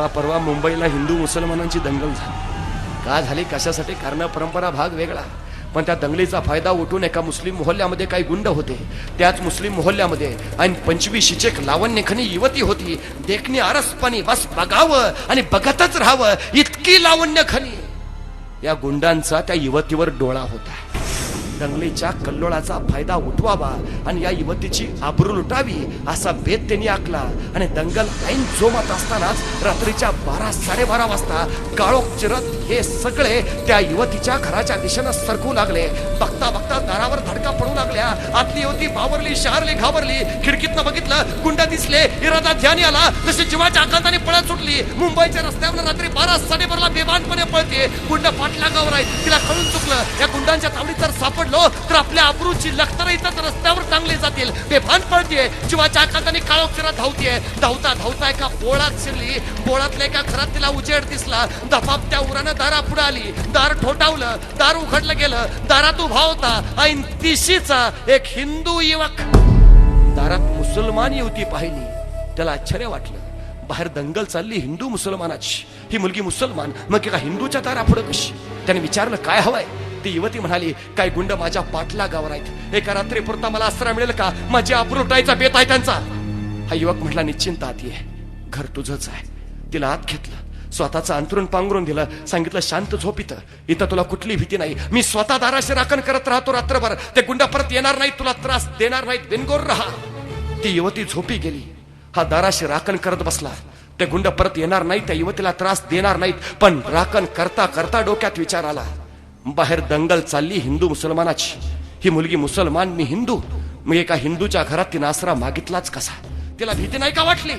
परवा मुंबईला हिंदू मुसलमानांची दंगल झाली. का झाली, कशासाठी, कारण परंपरा भाग वेगळा. पण त्या दंगलीचा फायदा उठून एका मुस्लिम मोहल्ल्यामध्ये काही गुंड होते. त्याच मुस्लिम मोहल्ल्यामध्ये आणि 25 एक लावण्यखनी युवती होती. देखणी आरसपणी बस बघावं आणि बघतच राहावं इतकी लावण्यखनी. या गुंडांचा त्या युवतीवर डोळा होता. दंगलीच्या कल्लोळाचा फायदा उठवावा आणि या युवतीची आबरू लुटावी असा बेत त्यांनी आखला. आणि दंगल ऐन जोमात असतानाच रात्रीच्या 12-12:30 वाजता काळोख चिरत हे सगळे त्या युवतीच्या घराच्या दिशेनं सरकू लागले. बघता बघता दारावर धडका पडू लागल्या. आतली युवती बावरली, शहरली, घाबरली. खिडकीतनं बघितलं, गुंड दिसले. इरादा ध्यानी आला, तशी जीवाच्या आकांताने पळत सुटली. मुंबईच्या रस्त्यावर रात्री 12-12:30 बेभानपणे पळते. गुंड पाठलागावर आहे. तिला कळून चुकलं, या गुंडांच्या तावडीत जर सापडलो तर आपल्या अब्रूची लखतर इथं रस्त्यावर टांगली जातील. बेभान पळतीये, जीवाच्या आकांताने काळोख चिरत धावतीये. धावता धावता एका बोळात शिरली. बोळातल्या एका घरात तिला उजेड दिसला. दफापत्या उरानं दारा पुढे आली. दार ठोठावलं, दार उघडलं गेलं. दारात उभा होता ऐन तिशीचा एक हिंदू युवक. दारात मुसलमान युवती पाहिली. त्याला आश्चर्य वाटलं. बाहेर दंगल चालली हिंदू मुसलमानाची. ही मुलगी मुसलमान, मग एका हिंदूच्या दारा पुढे कशी? त्याने विचारलं, काय हवंय? ती युवती म्हणाली, काय गुंड माझ्या पाठलागावर आहेत. एका रात्रीपुरता मला आसरा मिळेल का? माझी आबरू लुटायचा बेत आहे त्यांचा. हा युवक म्हटला, निश्चिंत आत ये, घर तुझंच आहे. तिला आत घेतलं, स्वतःचं अंतरून पांघरून दिलं. सांगितलं, शांत झोप इथं, इथं तुला कुठली भीती नाही. मी स्वतः दाराशी राखण करत राहतो रात्रभर. ते गुंड परत येणार नाहीत, तुला त्रास देणार नाहीत, बिनगोर राहा. ती युवती झोपी गेली. हा दाराशी राखण करत बसला. ते गुंड परत येणार नाहीत, त्या युवतीला त्रास देणार नाहीत. पण राखण करता करता डोक्यात विचार आला, बाहेर दंगल चालली हिंदू मुसलमानाची. ही मुलगी मुसलमान, मी हिंदू. मग एका हिंदूच्या घरात तिने आसरा मागितलाच कसा? तिला भीती नाही का वाटली?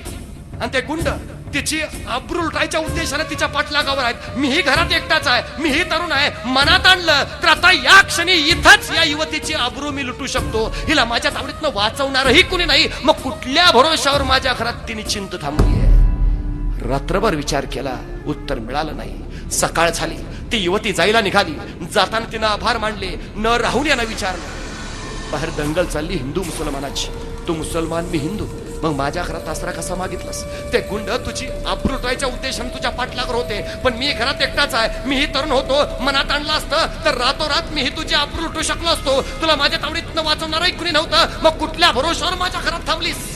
आणि ते गुंड तिची आबरू लुटायच्या उद्देशाने तिच्या पाठलागावर आहेत. मीही घरात एकटाच आहे, मीही तरुण आहे. मनात आणलं तर आता या क्षणी इथंच या युवतीची आबरू मी लुटू शकतो. हिला माझ्या तावडीतनं वाचवणारही कुणी नाही. मग कुठल्या भरोशावर माझ्या घरात तिने चिंत थांबली आहे? रात्रभर विचार केला, उत्तर मिळालं नाही. सकाळ झाली, ती युवती जायला निघाली. जाताना तिनं आभार मानले. न राहून यानं विचारलं, बाहेर दंगल चालली हिंदू मुसलमानाची. तू मुसलमान, मी हिंदू, मग माझ्या घरात आसरा कसा मागितलास? ते गुंड तुझी आबरू लुटायच्या उद्देशाने तुझ्या पाठलागावर होते. पण मी घरात एकटाच आहे, मीही तरुण होतो. मनात आणलं असतं तर रातोरात मीही तुझी आबरू लुटू शकलो असतो. तुला माझ्या तावडीतनं वाचवणारही कुणी नव्हतं. मग कुठल्या भरोशावर माझ्या घरात थांबलीस?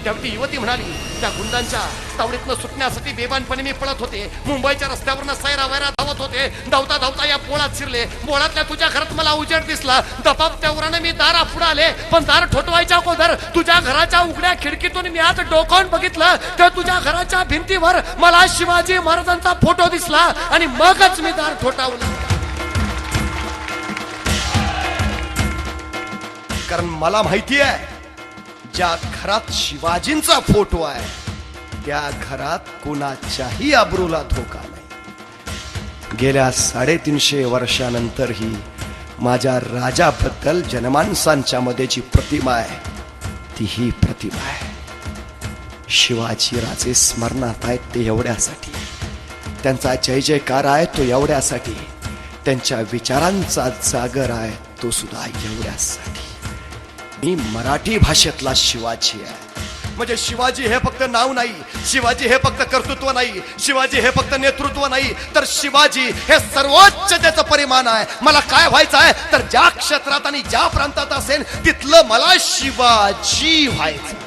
त्यावेळी ती युवती म्हणाली, त्या गुंडांच्या तावडीतनं सुटण्यासाठी बेभानपणे मी पळत होते. मुंबईच्या रस्त्यावरनं सैरा वैरा धावत होते. धावता धावता या पोळात शिरले. पोळातल्या तुझ्या घरात मला उजेड दिसला. दपापत्या उरानं मी दारा पुढे आले. पण दार ठोठवायच्या अगोदर तुझ्या घराच्या उघड्या खिडकीतून मी आत डोकावून बघितलं तर तुझ्या घराच्या भिंतीवर मला शिवाजी महाराजांचा फोटो दिसला. आणि मगच मी दार ठोठावलं. कारण मला माहिती आहे, ज्या घरात शिवाजींचा फोटो आहे त्या घरात कोणाच्याही आबरूला धोका नाही. गेल्या 350 वर्षानंतरही माझ्या राजाबद्दल जनमानसांच्या मध्ये जी प्रतिमा आहे ती ही प्रतिमा आहे. शिवाजी राजे स्मरणात आहेत ते एवढ्यासाठी, त्यांचा जय जयकार आहे तो एवढ्यासाठी, त्यांच्या विचारांचा जागर आहे तो सुद्धा एवढ्यासाठी. मी मराठी भाषेतला शिवाजी आहे. म्हणजे शिवाजी हे फक्त नाव नाही, शिवाजी हे फक्त कर्तृत्व नाही, शिवाजी हे फक्त नेतृत्व नाही, तर शिवाजी हे सर्वोच्च त्याचं परिमाण आहे. मला काय व्हायचं आहे तर ज्या क्षेत्रात आणि ज्या प्रांतात असेल तिथलं मला शिवाजी व्हायचं.